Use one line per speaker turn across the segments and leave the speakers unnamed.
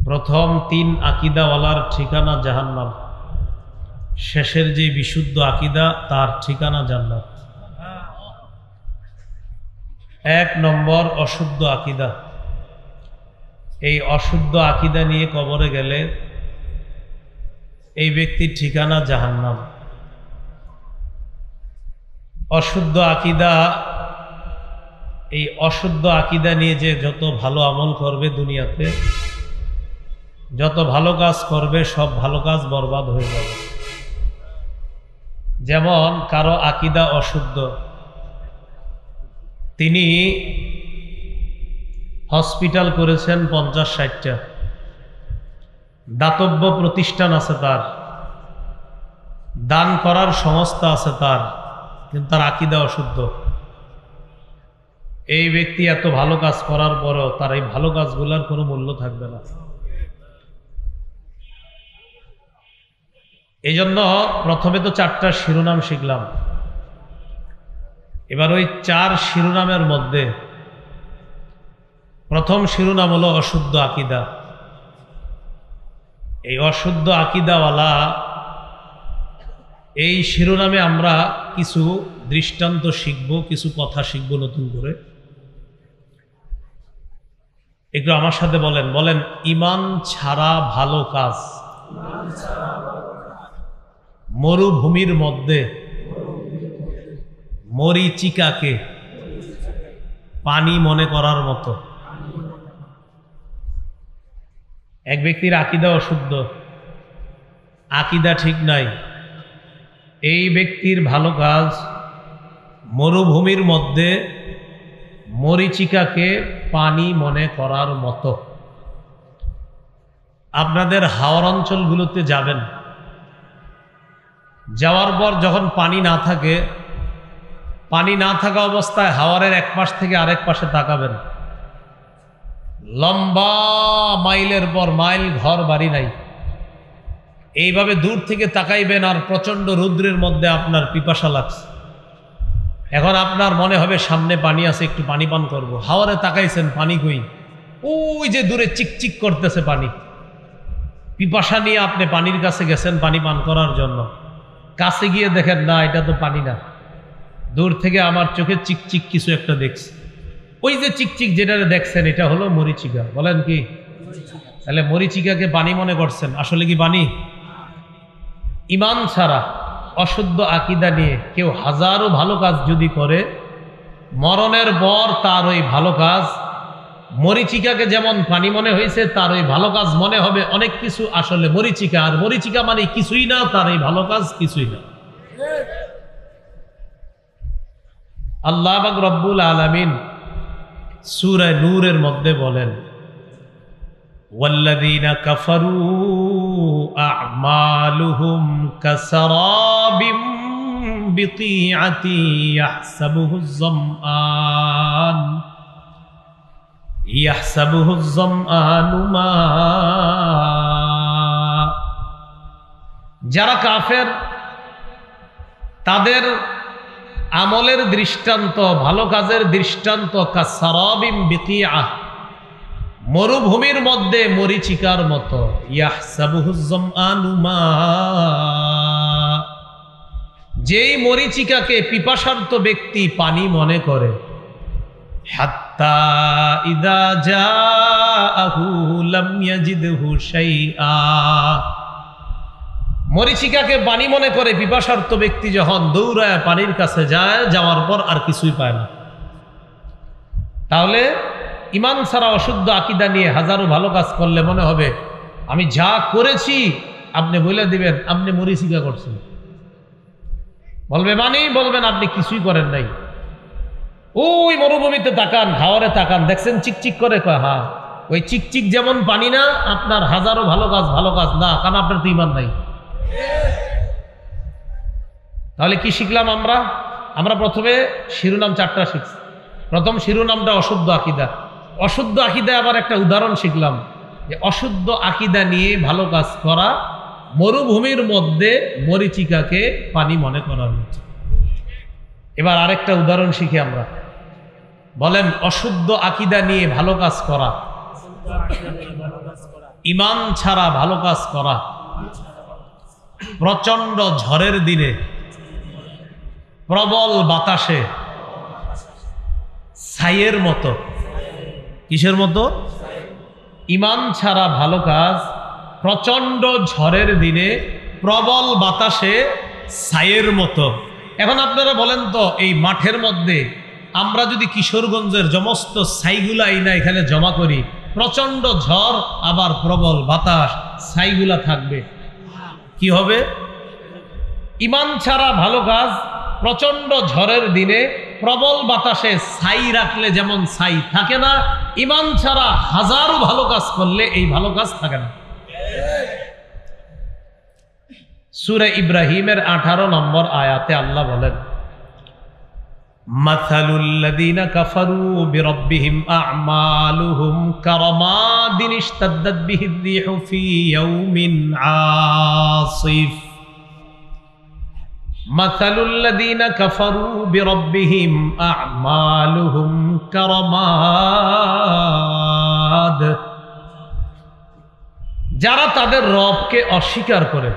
প্রথম তিন আকিদাওয়ালার ঠিকানা জাহান্নাম, শেষের যে বিশুদ্ধ আকিদা তার ঠিকানা জান্নাত। এক নম্বর অশুদ্ধ আকিদা। এই অশুদ্ধ আকিদা নিয়ে কবরে গেলে এই ব্যক্তির ঠিকানা জাহান্নাম। অশুদ্ধ আকিদা, এই অশুদ্ধ আকিদা নিয়ে যে যত ভালো আমল করবে দুনিয়াতে, যত ভালো কাজ করবে, সব ভালো কাজ বরবাদ হয়ে যাবে। যেমন কারো আকিদা অশুদ্ধ, তিনি হসপিটাল করেছেন 50-60টা, দাতব্য প্রতিষ্ঠান আছে তার, দান করার সংস্থা আছে তার, কিন্তু তার আকিদা অশুদ্ধ। এই ব্যক্তি এত ভালো কাজ করার পরেও তার এই ভালো কাজগুলোর কোনো মূল্য থাকবে না। এই জন্য প্রথমে তো 4টা শিরোনাম শিখলাম। এবার ওই 4 শিরোনামের মধ্যে প্রথম শিরোনাম হলো অশুদ্ধ আকিদা। এই অশুদ্ধ আকিদাওয়ালা, এই শিরোনামে আমরা কিছু দৃষ্টান্ত শিখব, কিছু কথা শিখব নতুন করে। একটু আমার সাথে বলেন, বলেন ঈমান ছাড়া ভালো কাজ। মরুভূমির মধ্যে মরীচিকাকে পানি মনে করার মতো। এক ব্যক্তির আকিদা অশুদ্ধ, আকিদা ঠিক নাই, এই ব্যক্তির ভালো কাজ মরুভূমির মধ্যে মরীচিকাকে পানি মনে করার মতো। আপনাদের হাওর অঞ্চলগুলোতে যাবেন, যাওয়ার পর যখন পানি না থাকে, পানি না থাকা অবস্থায় হাওরের এক পাশ থেকে আরেক পাশে তাকাবেন, লম্বা মাইলের পর মাইল ঘর বাড়ি নাই। এইভাবে দূর থেকে তাকাইবেন আর প্রচন্ড রৌদ্রের মধ্যে আপনার পিপাসা লাগছে। এখন আপনার মনে হবে সামনে পানি আছে, একটু পানি পান করব। হাওরে তাকাইছেন, পানি কই? ওই যে দূরে চিকচিক করতেছে পানি। পিপাসা নিয়ে আপনি পানির কাছে গেছেন পানি পান করার জন্য, কাছে গিয়ে দেখেন না, এটা তো পানি না। দূর থেকে আমার চোখে চিকচিক কিছু একটা দেখছি। ওই যে চিকচিক যেটা দেখছেন এটা হলো মরীচিকা। বলেন কি? তাহলে মরীচিকাকে পানি মনে করছেন, আসলে কি পানি? ঈমান ছাড়া অশুদ্ধ আকিদা নিয়ে কেউ হাজারো ভালো কাজ যদি করে, মরণের পর তার ওই ভালো কাজ মরীচিকাকে যেমন পানি মনে হয়েছে, তার ওই ভালো কাজ মনে হবে অনেক কিছু আসলে মরীচিকা। আর মরীচিকা মানে কিছুই না, তার এই ভালো কাজ কিছুই না। আল্লাহ পাক রব্বুল আলামিন সূরা নূরের মধ্যে বলেন, ওয়াল্লাযীনা কাফারু আ'মালুহুম কাসারাবিম বিকিআতি ইয়াহসাবুহুজ যামআনু মা। যারা কাফের তাদের আমলের দৃষ্টান্ত, ভালো কাজের দৃষ্টান্ত কাসারাবিম বিকিআহ, মরুভূমির মধ্যে মরীচিকার মতো। ইয়াহসাবুহুজ যামআনু মা, যেই মরীচিকাকে পিপাসার্ত ব্যক্তি পানি মনে করে, হাত্তা ইযা জাআহু লাম ইয়াজিদহু শাইআ। মরীচিকাকে পানি মনে করে পিপাসার্ত ব্যক্তি যখন দৌড়ায় পানির কাছে যায়, যাওয়ার পর আর কিছুই পায় না। তাহলে ঈমান ছাড়া অশুদ্ধ আকিদা নিয়ে হাজারো ভালো কাজ করলে মনে হবে আমি যা করেছি, আপনি বলে দিবেন আপনি মরীচিকা করছেন। বলবে মানে, বলবেন আপনি কিছুই করেন নাই। ওই মরুভূমিতে তাকান, হাওরে তাকান, দেখছেন চিকচিক করে? হ্যাঁ, ওই চিকচিক যেমন পানি না, আপনার হাজারো ভালো কাজ না, কারণ আপনার তো ঈমান নাই। তাহলে কি শিখলাম আমরা? আমরা প্রথমে শিরোনাম 4টা শিখছি। প্রথম শিরোনামটা অশুদ্ধ আকিদা। অশুদ্ধ আকিদা আবার একটা উদাহরণ শিখলাম, যে অশুদ্ধ আকিদা নিয়ে ভালো কাজ করা মরুভূমির মধ্যে মরীচিকাকে পানি মনে করার মতো। এবার আরেকটা উদাহরণ শিখি আমরা। বলেন অশুদ্ধ আকিদা নিয়ে ভালো কাজ করা। ঈমান ছাড়া ভালো কাজ করা প্রচন্ড ঝড়ের দিনে প্রবল বাতাসে ছাইয়ের মতো। কিসের মতো? ঈমান ছাড়া ভালো কাজ প্রচন্ড ঝড়ের দিনে প্রবল বাতাসে ছাইয়ের মতো। এখন আপনারা বলেন তো, এই মাঠের মধ্যে আমরা যদি কিশোরগঞ্জের সমস্ত ছাইগুলা আইনা এখানে জমা করি, প্রচন্ড ঝড় আবার প্রবল বাতাস, ছাইগুলা থাকবে, কি হবে? ঈমান ছাড়া ভালো কাজ প্রচন্ড ঝড়ের দিনে প্রবল বাতাসে ছাই রাখলে যেমন ছাই থাকে না, ঈমান ছাড়া হাজারো ভালো কাজ করলে এই ভালো কাজ থাকে না। সূরা ইব্রাহিমের 18 নম্বর আয়াতে আল্লাহ বলেন, মাসালুল লাযীনা কাফারু বিরাব্বিহিম আ'মালুহুম কারামাদিন ইশতাদ্দাত বিহির রিহু ফি ইয়াউমিন আসিফ। মাসালুল লাযীনা কাফারু বিরাব্বিহিম আ'মালুহুম কারামাদ, যারা তাদের রবকে অস্বীকার করে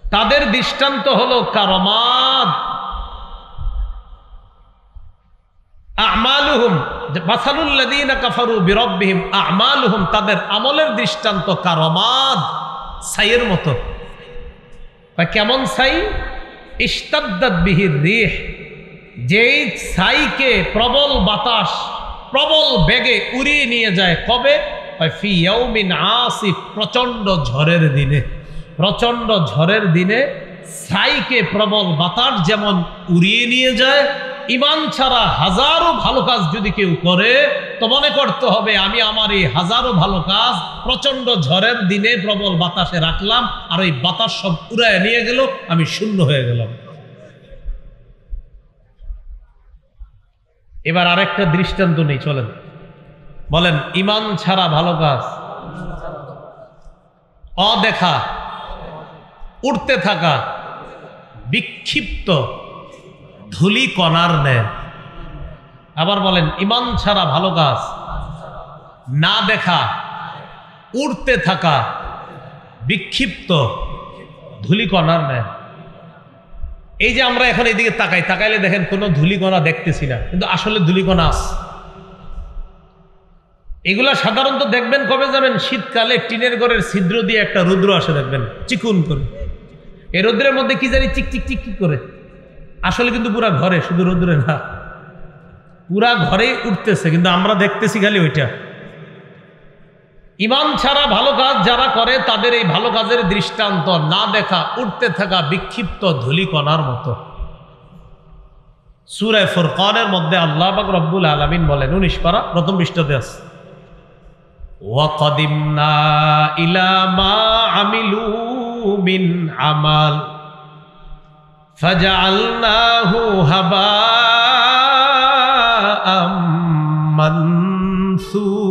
তাদের দৃষ্টান্ত হলো কারামাদ। আমালুহুম, মাসালুল লাযীনা কাফারু বিরাব্বিহিম আমালুহুম, তাদের আমলের দৃষ্টান্ত কারামাদ, ছাইয়ের মতো। কেমন ছাই? ইশতাদ্দাত বিহির রিহ, যেই ছাইকে প্রবল বাতাস প্রবল বেগে উড়িয়ে নিয়ে যায়। কবে? ফি ইয়াউমিন আসিফ, প্রচন্ড ঝড়ের দিনে। প্রচন্ড ঝড়ের দিনে ছাইকে প্রবল বাতাস যেমন উড়িয়ে নিয়ে যায়, ঈমান ছাড়া হাজারো ভালো কাজ যদি কেউ করে তো মনে করতে হবে আমি আমার এই হাজারো ভালো কাজ প্রচন্ড ঝড়ের দিনে প্রবল বাতাসে রাখলাম, আর ওই বাতাস সব উড়ায় নিয়ে গেল, আমি শূন্য হয়ে গেলাম। এবার আরেকটা দৃষ্টান্ত নেই, চলেন বলেন। ঈমান ছাড়া ভালো কাজ অদেখা, উড়তে থাকা, বিক্ষিপ্ত ধুলি কণার ন্যায়। আবার বলেন, ঈমান ছাড়া ভালো কাজ না দেখা, উড়তে থাকা, বিক্ষিপ্ত ধুলি কণার ন্যায়। এই যে আমরা এখন এইদিকে তাকাই, তাকাইলে দেখেন কোনো ধুলিকণা দেখতেছি না, কিন্তু আসলে ধুলিকণা আছে। এগুলা সাধারণত দেখবেন কবে যাবেন? শীতকালে টিনের ঘরের ছিদ্র দিয়ে একটা রৌদ্র আসে, দেখবেন চিকুন করে। এই রৌদ্রের মধ্যে কি জানি চিক চিক চিক চিক করে, আসলে কিন্তু পুরা ঘরে, শুধু রৌদ্রে না, পুরা ঘরেই উঠতেছে, কিন্তু আমরা দেখতেছি খালি ওইটা। ঈমান ছাড়া ভালো কাজ যারা করে তাদের এই ভালো কাজের দৃষ্টান্ত না দেখা, উঠতে থাকা বিক্ষিপ্ত ধূলিকণার মতো। সূরা ফুরকানের মধ্যে আল্লাহ পাক রব্বুল আলামিন বলেন, 19 পারা প্রথম পৃষ্ঠাতে আছে, ওয়াকাদিমনা ইলা মা আমিলু মিন আমাল ফাজআলনাহু হাবাআম মানসুরা।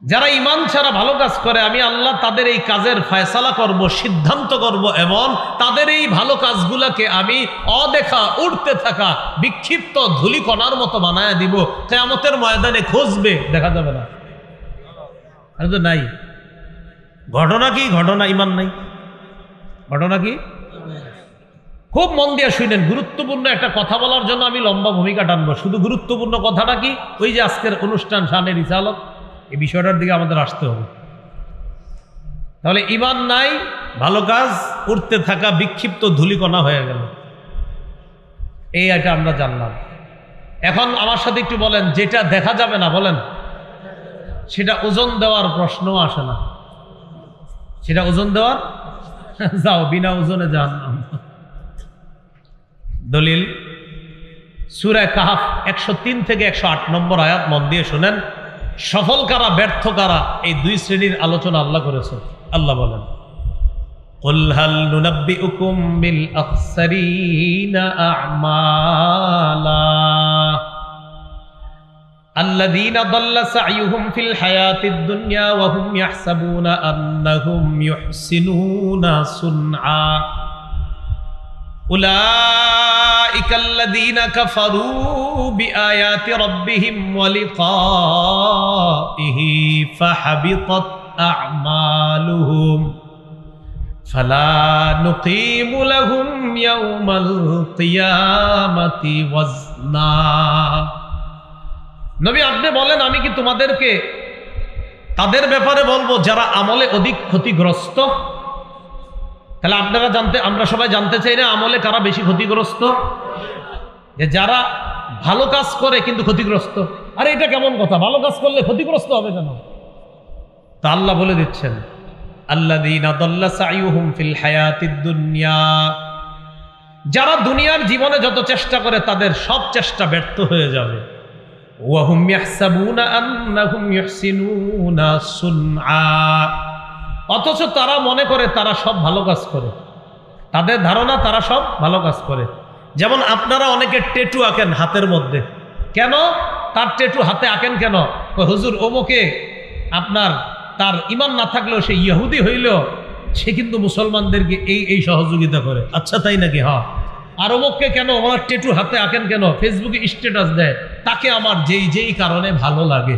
যারা ঈমান ছাড়া ভালো কাজ করে আমি আল্লাহ তাদের এই কাজের ফয়সালা করব, সিদ্ধান্ত করব, এবং তাদের এই ভালো কাজগুলোকে আমি অদেখা, উড়তে থাকা বিক্ষিপ্ত ধূলিকণার মতো বানায় দিব। কিয়ামতের ময়দানে খুঁজবে, দেখা যাবে না। আর তো নাই। ঘটনা কি? ঘটনা ঈমান নাই। ঘটনা কি? খুব মন দিয়ে শুনেন, গুরুত্বপূর্ণ একটা কথা বলার জন্য আমি লম্বা ভূমিকা টানবো। শুধু গুরুত্বপূর্ণ কথাটা কি? ওই যে আজকের অনুষ্ঠান শানে রিসালত, এই বিষয়টার দিকে আমাদের আসতে হবে। তাহলে ঈমান নাই, ভালো কাজ উঠতে থাকা বিক্ষিপ্ত ধূলিকণা হয়ে গেল, এই এটা আমরা জানলাম। এখন আমার সাথে একটু বলেন, যেটা দেখা যাবে না, বলেন সেটা ওজন দেওয়ার প্রশ্ন আসে না। সেটা ওজন দেওয়ার, যাও বিনা ওজনে জাহান্নাম। দলিল সূরা কাহফ 103 থেকে 108 নম্বর আয়াত, মন দিয়ে শুনেন। সফল কারা, ব্যর্থ কারা, এই দুই শ্রেণীর আলোচনা আল্লাহ করেছেন। আল্লাহ বলেন, কুল হাল নুনাব্বিউকুম বিল আখসারিনা আ'মালা আল্লাযীনা দাল্লা সা'য়ুহুম ফিল হায়াতিদ দুনিয়া ওয়া হুম ইয়াহসাবুনা আন্নাহুম ইউহসিনুনা সুনআ উলাইকা উলাইকাল্লাযীনা কাফারু বিআয়াতি রাব্বিহিম ওয়া লিকাইহি ফাহাবিতাত আ'মালুহুম ফালা নুকিমু লাহুম ইয়াওমাল কিয়ামাতি ওয়াজনা। নবী আপনি বলেন আমি কি তোমাদেরকে তাদের ব্যাপারে বলবো যারা আমলে অধিক ক্ষতিগ্রস্ত? তাহলে আমরা সবাই জানতে চাই না আমলে কারা বেশি ক্ষতিগ্রস্ত? যে যারা ভালো কাজ করে কিন্তু ক্ষতিগ্রস্ত। আরে এটা কেমন কথা, ভালো কাজ করলে ক্ষতিগ্রস্ত হবে কেন? তা আল্লাহ বলে দিচ্ছেন আল্লাযীনা দাল্লা সাইয়ুহুম ফিল হায়াতিদ দুনিয়া, যারা দুনিয়ার জীবনে যত চেষ্টা করে তাদের সব চেষ্টা ব্যর্থ হয়ে যাবে। ওয়া হুম ইয়াহসাবুনা আন্নাহুম ইহসিনুনা সুনআ, অথচ তারা মনে করে তারা সব ভালো কাজ করে, তাদের ধারণা তারা সব ভালো কাজ করে। যেমন আপনারা অনেকে ট্যাটু আঁকেন হাতের মধ্যে, কেন তার ট্যাটু হাতে আঁকেন কেন? হুজুর অমুকে আপনার তার ঈমান না থাকলেও সে ইহুদি হইলেও সে কিন্তু মুসলমানদেরকে এই সহযোগিতা করে। আচ্ছা তাই নাকি? হ্যাঁ। আর অমুককে কেন আমার ট্যাটু হাতে আঁকেন কেন? ফেসবুকে স্ট্যাটাস দেয়, তাকে আমার যেই কারণে ভালো লাগে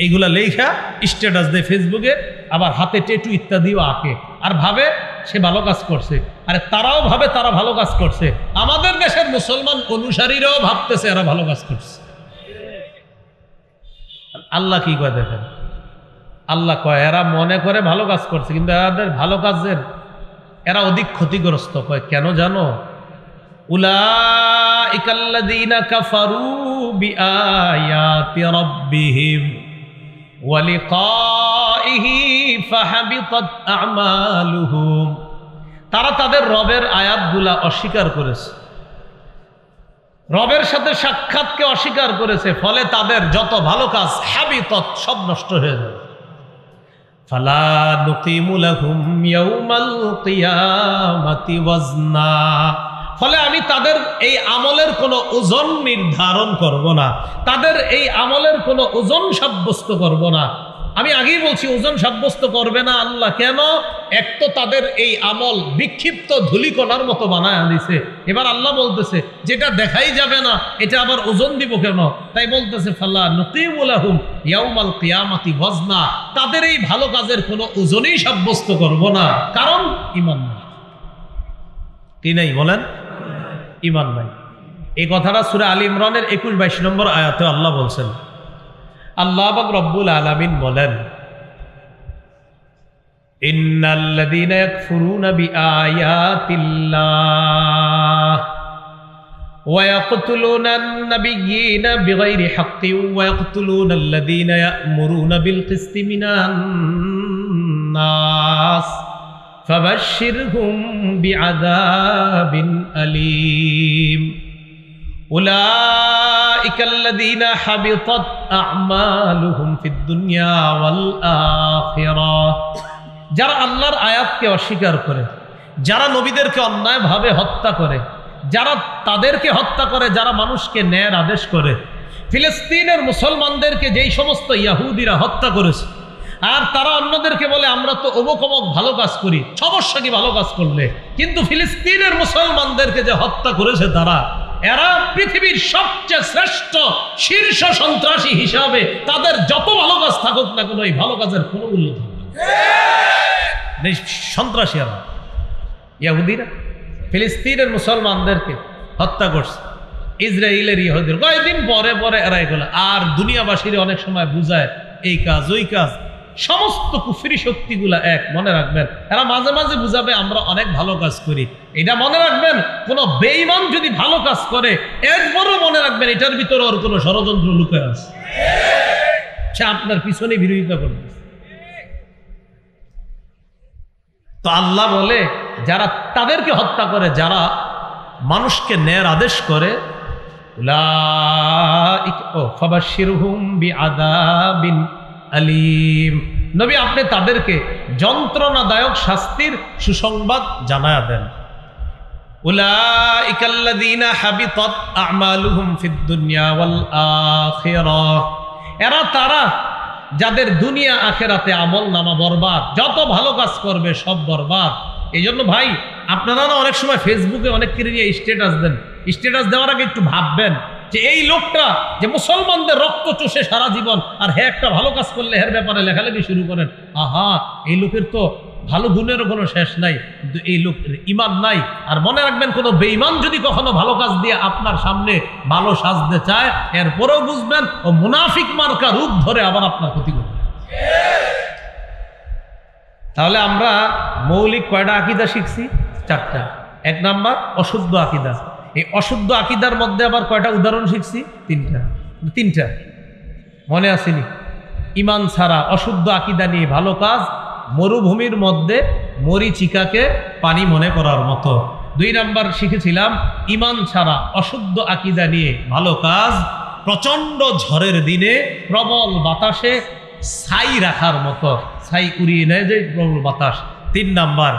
এইগুলা লেখা স্ট্যাটাস দেয় ফেসবুকে, আবার হাতে ট্যাটু ইত্যাদিও আঁকে আর ভাবে সে ভালো কাজ করছে। আরে তারাও ভাবে তারা ভালো কাজ করছে, আমাদের দেশের মুসলমান অনুসারীরাও ভাবতেছে এরা ভালো কাজ করছে। আল্লাহ কি কয় দেখেন, আল্লাহ কয় এরা মনে করে ভালো কাজ করছে কিন্তু এদের ভালো কাজের এরা অধিক ক্ষতিগ্রস্ত। কয় কেন জানো? উলাইকাল্লাযীনা কাফারু বিআয়াতি রাব্বিহিম ওয়া লিকাইহি ফাহাবিতাত আ'মালুহুম, তারা তাদের রবের আয়াতগুলা অস্বীকার করেছে, রবের সাথে সাক্ষাৎকে অস্বীকার করেছে, ফলে তাদের যত ভালো কাজ হাবিতাত সব নষ্ট হয়ে যাবে। ফালা নুকিমু লাহুম ইয়াওমাল কিয়ামাতি ওয়াজনা, ফলে আমি তাদের এই আমলের কোনো ওজন নির্ধারণ করব না, তাদের এই আমলের কোনো ওজন সাব্যস্ত করব না। আমি আগেই বলছি ওজন সাব্যস্ত করবে না আল্লাহ। কেন? এক তো তাদের এই আমল বিক্ষিপ্ত ধূলিকণার মতো বানায় দিছে, এবার আল্লাহ বলতেছে যেটা দেখাই যাবে না এটা আবার ওজন দিব কেন? তাই বলতেছে ফালা নুকিমু লাহুম ইয়াউমাল কিয়ামাতি ওয়াজনা, তাদের এই ভালো কাজের কোনো ওজনই সাব্যস্ত করব না, কারণ ঈমান নাই। কি নাই বলেন? ঈমান নাই। এই কথাটা সূরা আলী ইমরানের 21-22 নম্বর আয়াতে আল্লাহ বলছেন। আল্লাহ পাক রব্বুল আলামিন বলেন ইন্নাল্লাযীনা ইয়াকফুরুনা বিআয়াতিল্লাহ ওয়া ইয়াকতুলুনান নাবিয়্যিনা বিগাইরি হাক্কিন ওয়া ইয়াকতুলুনাল্লাযীনা ইয়া'মুরুনা বিল কিসতি মিনান নাস ফাবাশশিরহুম বিআযাবিন আলীম। উলাইকাল্লাযীনা হাবিতাত আ'মালুহুম ফিদ দুনিয়া ওয়াল আখিরাহ, যারা আল্লাহর আয়াতকে অস্বীকার করে, যারা নবীদেরকে অন্যায়ভাবে হত্যা করে, যারা তাদেরকে হত্যা করে, যারা মানুষকে ন্যায়ের আদেশ করে। ফিলিস্তিনের মুসলমানদেরকে যেই সমস্ত ইহুদিরা হত্যা করেছে, আর তারা অন্যদেরকে বলে আমরা তো অমুক অমুক ভালো কাজ করি, সমস্যা কি ভালো কাজ করলে? কিন্তু ফিলিস্তিনের মুসলমানদেরকে যে হত্যা করেছে তারা, এরা পৃথিবীর সবচেয়ে শ্রেষ্ঠ শীর্ষ সন্ত্রাসী হিসাবে তাদের যত ভালো কাজ থাকুক না কেন এই ভালো কাজের কোনো মূল্য থাকবে না। সন্ত্রাসী এরা, ইহুদিরা ফিলিস্তিনের মুসলমানদেরকে হত্যা করছে, ইসরায়েলের ইহুদিরা কয়েকদিন পরে পরে এরা এগুলো আর দুনিয়াবাসীর অনেক সময় বুঝায় এই কাজ ওই কাজ, সমস্ত কুফরি শক্তিগুলা এক। মনে রাখবেন এরা মাঝে মাঝে বুঝাবে আমরা অনেক ভালো কাজ করি, এটা মনে রাখবেন। কোন বেঈমান যদি ভালো কাজ করে একবারও মনে রাখবেন এটার ভিতরে ওর কোনো ষড়যন্ত্র লুকায় আছে, সে আপনার পিছনে বিরোধিতা করবে। তো আল্লাহ বলে যারা তাদেরকে হত্যা করে, যারা মানুষকে ন্যায়ের আদেশ করে, ফাবাশশিরহুম বিআযাবিন আলীম, নবী আপনি তাদেরকে যন্ত্রণাদায়ক শাস্তির সুসংবাদ জানায়া দেন। উলাইকাল্লাযীনা হাবিতাত আ'মালুহুম ফিদ দুনিয়া ওয়াল আখিরাহ, এরা তারা যাদের দুনিয়া আখেরাতে আমল নামা বরবাদ, যত ভালো কাজ করবে সব বরবাদ। এই জন্য ভাই আপনারা না অনেক সময় ফেসবুকে অনেক নিয়ে স্ট্যাটাস দেন, স্ট্যাটাস দেওয়ার আগে একটু ভাববেন যে এই লোকটা যে মুসলমানদের রক্ত চষে সারা জীবন, আর হ্যাঁ একটা ভালো কাজ করলে এর ব্যাপারে লেখালেখি শুরু করেন, আহা এই লোকের তো ভালো গুণেরও কোনো শেষ নাই, কিন্তু এই লোকের ঈমান নাই। আর মনে রাখবেন, কোনো বেঈমান যদি কখনো ভালো কাজ দিয়ে আপনার সামনে ভালো সাজতে চায়, এরপরেও বুঝবেন ও মুনাফিক মার্কা রূপ ধরে আবার আপনার ক্ষতি করবে। তাহলে আমরা মৌলিক কয়টা আকীদা শিখছি? 4টা। 1 নাম্বার অশুদ্ধ আকীদা। এই অশুদ্ধ আকীদার মধ্যে আবার কয়টা উদাহরণ শিখছি? 3টা। মনে আসেনি? ঈমান ছাড়া অশুদ্ধ আকীদা নিয়ে ভালো কাজ মরুভূমির মধ্যে মরিচিকাকে পানি মনে করার মতো। 2 নাম্বার শিখেছিলাম ঈমান ছাড়া অশুদ্ধ আকীদা নিয়ে ভালো কাজ প্রচন্ড ঝড়ের দিনে প্রবল বাতাসে ছাই রাখার মতো, ছাই উড়িয়ে নেয় যে প্রবল বাতাস। 3 নাম্বার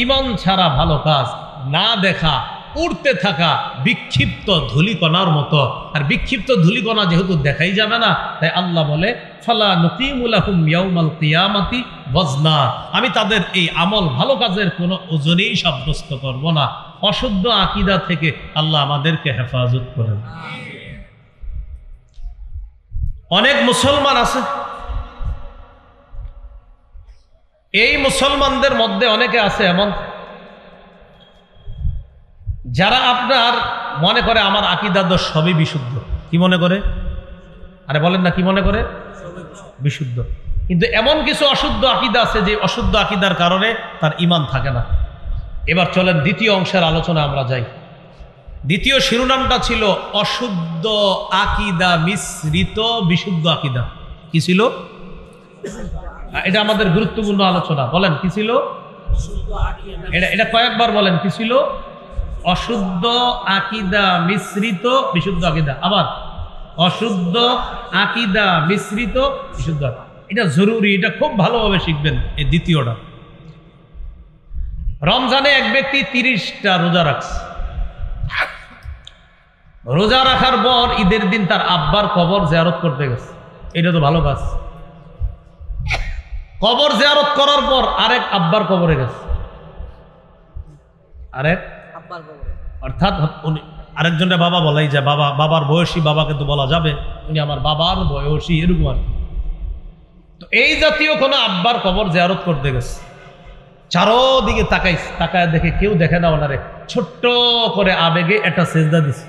ঈমান ছাড়া ভালো কাজ না দেখা উড়তে থাকা বিক্ষিপ্ত ধূলিকণার মতো। আর বিক্ষিপ্ত ধূলিকণা যেহেতু দেখাই যাবে না, তাই আল্লাহ বলে ফালা নুকিমু লাহুম ইয়াউমাল কিয়ামাতি ওয়াজনা, আমি তাদের এই আমল ভালো কাজের কোনো ওজনেই সাব্যস্ত করব না। অশুদ্ধ আকীদা থেকে আল্লাহ আমাদেরকে হেফাজত করেন। অনেক মুসলমান আছে, এই মুসলমানদের মধ্যে অনেকে আছে এমন যারা আপনার মনে করে আমার আকীদা তো সবই বিশুদ্ধ। কি মনে করে? আরে বলেন না, কি মনে করে? বিশুদ্ধ। কিন্তু এমন কিছু অশুদ্ধ আকীদা আছে যে অশুদ্ধ আকীদার কারণে তার ঈমান থাকে না। এবার চলেন দ্বিতীয় অংশের আলোচনা আমরা যাই। দ্বিতীয় শিরোনামটা ছিল অশুদ্ধ আকীদা মিশ্রিত বিশুদ্ধ আকীদা। কি ছিল? এটা আমাদের গুরুত্বপূর্ণ আলোচনা। বলেন কি ছিল? এটা কয়েকবার বলেন, কি ছিল? অশুদ্ধ আকীদা মিশ্রিত বিশুদ্ধ আকীদা। আবার অশুদ্ধ আকীদা মিশ্রিত বিশুদ্ধ। এটা জরুরি, এটা খুব ভালোভাবে শিখবেন। এই দ্বিতীয়টা, রমজানে এক ব্যক্তি 30টা রোজা রাখছে। রোজা রাখার পর ঈদের দিন তার আব্বার কবর জিয়ারত করতে গেছে। এটা তো ভালো কাজ। কবর জিয়ারত করার পর আরেক আব্বার কবরে গেছে, আরেক আব্বার কবরে, অর্থাৎ উনি আরেকজনের বাবা বলাই যায়, বাবার বয়সী বাবাকে তো বলা যাবে, উনি আমার বাবার বয়সী, এরকম আর কি। তো এই জাতীয় কোনো আব্বার কবর জিয়ারত করতে গেছে। চারোদিকে তাকায় দেখে কেউ দেখে না ওনারে, ছোট্ট করে আবেগে একটা সেজদা দিছে।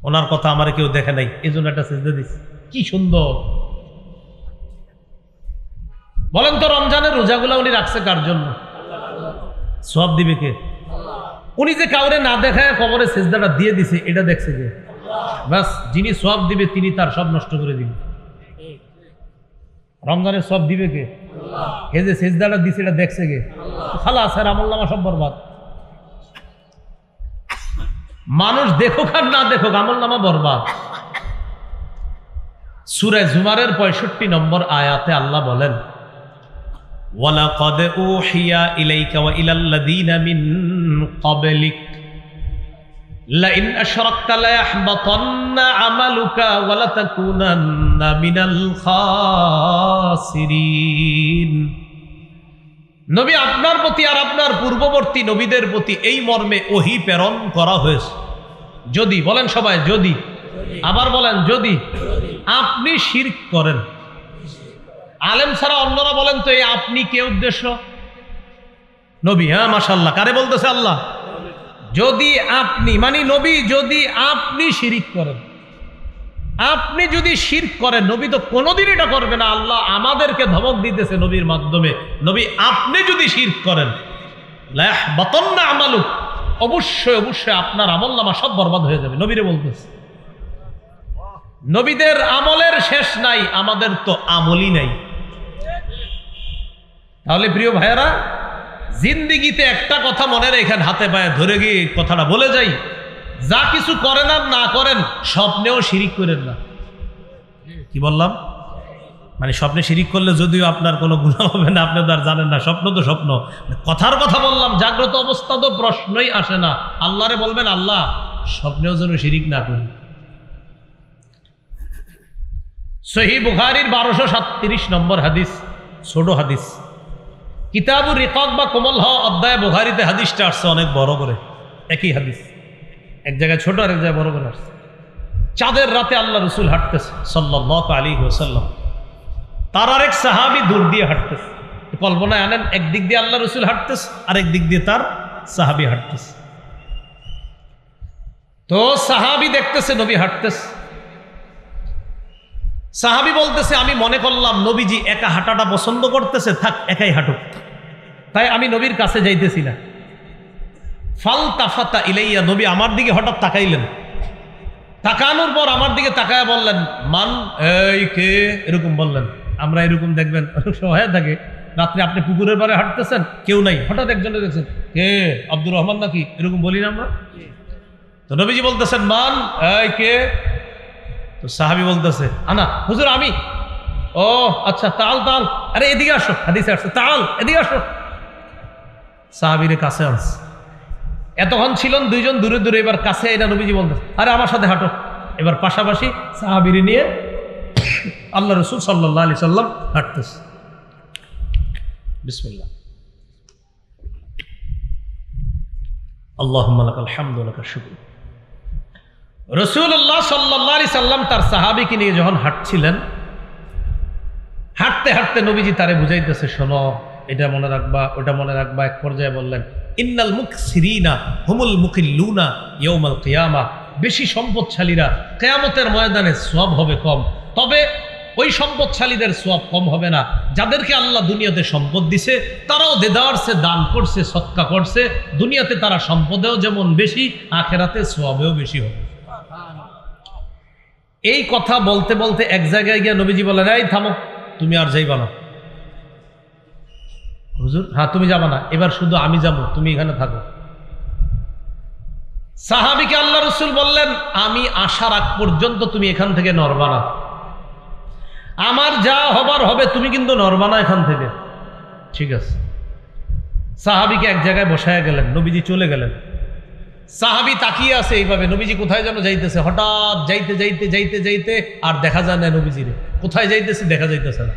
ওনার কথা আমার কেউ দেখে নাই, এই জন্য একটা সেজদা দিছে। কি সুন্দর! বলেন তো, রমজানের রোজাগুলা উনি রাখছে কার জন্য? সওয়াব দিবে কে? উনি যে কাউরে না দেখায় কবরে সেজদাটা দিয়ে দিছে, এটা দেখছে কে? বাস, যিনি সওয়াব দিবে তিনি তার সব নষ্ট করে দিবে। রমজানের সওয়াব দিবে কে? এই যে সেজদাটা দিছে এটা দেখছে কে? খালাস, আর আমলনামা সব বরবাদ। মানুষ দেখুক আর না দেখুক, আমলনামা বরবাদ। সূরা জুমারের 65 নম্বর আয়াতে আল্লাহ বলেন, ওয়ালাকাদ উহিয়া ইলাইকা ওয়া ইলাল্লাযীনা মিন ক্বাবলিক লাইন আশরাকতা লায়াহবাতান্না আমালুকা ওয়া লাতাকুনান্না মিনাল খাসিরিন। নবী, আপনার প্রতি আর আপনার পূর্ববর্তী নবীদের প্রতি এই মর্মে ওহী প্রেরণ করা হয়েছে, যদি, বলেন সবাই, যদি, আবার বলেন যদি আপনি শিরক করেন। আলেম ছাড়া অন্যরা বলেন তো এই আপনি কে উদ্দেশ্য? নবী। হ্যাঁ, মাশাআল্লাহ। কারে বলতেছে? আল্লাহ। যদি আপনি মানে নবী, যদি আপনি শিরক করেন, আপনি যদি শিরক করেন, নবী তো কোনোদিন এটা করবে না। আল্লাহ আমাদেরকে ধমক দিতেছে নবীর মাধ্যমে, নবী আপনি যদি শিরক করেন লায়াহবাতান্না আমালুক, অবশ্যই অবশ্যই আপনার আমলনামা সব বরবাদ হয়ে যাবে। নবীরে বলতেছে। নবীদের আমলের শেষ নাই, আমাদের তো আমলই নাই। তাহলে প্রিয় ভাইয়েরা, জিন্দিগিতে একটা কথা মনে রেখেন, হাতে পায়ে ধরে গিয়ে কথাটা বলে যাই, যা কিছু করেন আর না করেন, স্বপ্নেও শিরিক করেন না। কি বললাম? মানে স্বপ্নে শিরিক করলে যদিও আপনার কোনো গুনাহ হবে না, আপনি তো আর জানেন না, স্বপ্ন তো স্বপ্ন। কথার কথা বললাম, জাগ্রত অবস্থা তো প্রশ্নই আসে না। আল্লাহরে বলবেন, আল্লাহ স্বপ্নেও যেন শিরিক না করি। সহিহ বুখারীর 1237 নম্বর হাদিস, ছোট হাদিস। কিতাবুর রিকাক বা কোমল হওয়া অধ্যায় বুখারীতে হাদিসটা আসছে অনেক বড় করে। একই হাদিস, এক জায়গায় ছোট আর এক জায়গায় বড় করে আসছে। চাঁদের রাতে আল্লাহ রসুল হাঁটতেছে সাল্লাল্লাহু আলাইহি ওয়াসাল্লাম, তার আরেক সাহাবী দূর দিয়ে হাঁটতেছে। কল্পনায় আনেন, একদিক দিয়ে আল্লাহ রসুল হাঁটতেছে আর একদিক দিয়ে তার সাহাবী হাঁটতেছে। তো সাহাবী দেখতেছে নবী হাঁটতেছে, সাহাবী বলতেছে আমি মনে করলাম নবীজি একা হাঁটাটা পছন্দ করতেছে, থাক একাই হাঁটুক, তাই আমি নবীর কাছে যাইতেছি না। ফালতাফাতা ইলাইয়া, নবী আমার দিকে হঠাৎ তাকাইলেন, তাকানোর পর আমার দিকে তাকায় বললেন মান, এই কে, এরকম বললেন। আমরা এরকম দেখবেন অনেক সময় হয়ে থাকে, রাত্রে আপনি পুকুরের পাড়ে হাঁটতেছেন, কেউ নাই, হঠাৎ একজনে দেখছেন, কে আব্দুর রহমান নাকি, এরকম বলি না আমরা। তো নবীজি বলতেছেন মান, এই কে। তো সাহাবী বলতেছে আনা হুজুর আমি। ও আচ্ছা, তাল তাল, আরে এদিকে আসো, হাদিসে আসছে তাল, এদিকে আসো। সাহাবীরে কাছে আনছে, এতক্ষণ ছিলেন দুইজন দূরে দূরে, এবার কাছে এরা নবীজি বলতেছে আরে আমার সাথে হাঁটো। এবার পাশাপাশি সাহাবীরে নিয়ে আল্লাহ রসুল সাল্লাল্লাহু আলাইহি সাল্লাম হাঁটতেছে। বিসমিল্লাহ, আল্লাহুম্মা লাকাল হামদু ওয়া লাকাশ শুকর। রাসূলুল্লাহ সাল্লাল্লাহু আলাইহি সাল্লাম তার সাহাবীকে নিয়ে যখন হাঁটছিলেন, হাঁটতে হাঁটতে নবীজি তারে বুঝাইতেছে শোনো, এটা মনে রাখবা, ওটা মনে রাখবা। এক পর্যায়ে বললেন ইন্নাল মুকসিরিনা হুমুল মুকিল্লুনা ইয়াউমাল কিয়ামা, বেশি সম্পদশালীরা কিয়ামতের ময়দানে সওয়াব হবে কম, তবে ওই সম্পদশালীদের সওয়াব কম হবে না যাদেরকে আল্লাহ দুনিয়াতে সম্পদ দিছে, তারাও দেদারসে দান করছে, সদকা করছে। দুনিয়াতে তারা সম্পদেও যেমন বেশি, আখেরাতে সওয়াবেও বেশি হবে। এই কথা বলতে বলতে এক জায়গায় গিয়ে নবীজি বলেন এই থামো, তুমি আর যাইবা না। হুজুর হ্যাঁ তুমি যাবা না, এবার শুধু আমি যাব, তুমি এখানে থাকো। সাহাবীকে আল্লাহ রসুল বললেন আমি আসার আগ পর্যন্ত তুমি এখান থেকে নড়বা না, আমার যা হবার হবে, তুমি কিন্তু নড়বা না এখান থেকে, ঠিক আছে। সাহাবীকে এক জায়গায় বসায় গেলেন, নবীজি চলে গেলেন। সাহাবী তাকিয়ে আছে এইভাবে, নবীজি কোথায় যেন যাইতেছে, হঠাৎ যাইতে যাইতে যাইতে যাইতে আর দেখা যায় না নবীজিরে, কোথায় যাইতেছে দেখা যাইতেছে না।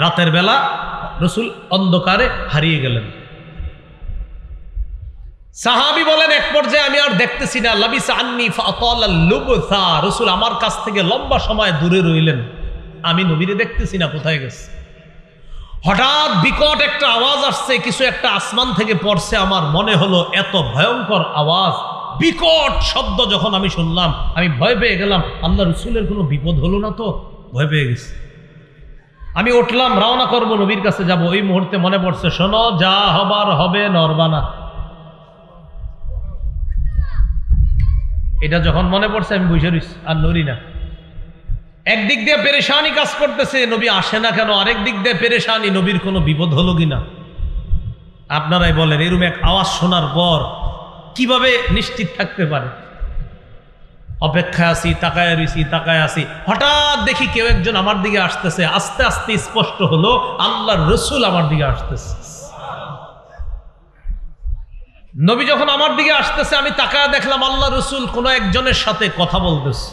রাতের বেলা রসুল অন্ধকারে হারিয়ে গেলেন। সাহাবী বলেন এক পর্যায়ে আমি আর দেখতেছি না, লাবিসা আন্নি ফাতালা লুবসা, রসুল আমার কাছ থেকে লম্বা সময় দূরে রইলেন, আমি নবীরে দেখতেছি না কোথায় গেছে। হঠাৎ বিকট একটা আওয়াজ আসছে, কিছু একটা আসমান থেকে পড়ছে। আমার মনে হলো এত ভয়ঙ্কর আওয়াজ, বিকট শব্দ যখন আমি শুনলাম, আমি ভয় পেয়ে গেলাম। আল্লাহ রসুলের কোনো বিপদ হলো না তো? ভয় পেয়ে গেছি। আমি উঠলাম, রওনা করবো, নবীর কাছে যাব। ওই মুহূর্তে মনে পড়ছে শোনো, যা হবার হবে, নড়বা না। এটা যখন মনে পড়ছে আমি বসে রইছি, আর নড়ি না। একদিক দিয়ে পেরেশানি কাজ করতেছে, নবী আসে না কেন, আরেক দিক দিয়ে পেরেশানি, নবীর কোনো বিপদ হলো কিনা। আপনারাই বলেন এরকম এক আওয়াজ শোনার পর কিভাবে নিশ্চিত থাকতে পারে? অপেক্ষায় আছি, তাকায় রইছি, তাকায় আছি, হঠাৎ দেখি কেউ একজন আমার দিকে আসতেছে। আস্তে আস্তে স্পষ্ট হলো আল্লাহর রসুল আমার দিকে আসতেছে। নবী যখন আমার দিকে আসতেছে, আমি তাকায় দেখলাম আল্লাহ রসুল কোন একজনের সাথে কথা বলতেছে।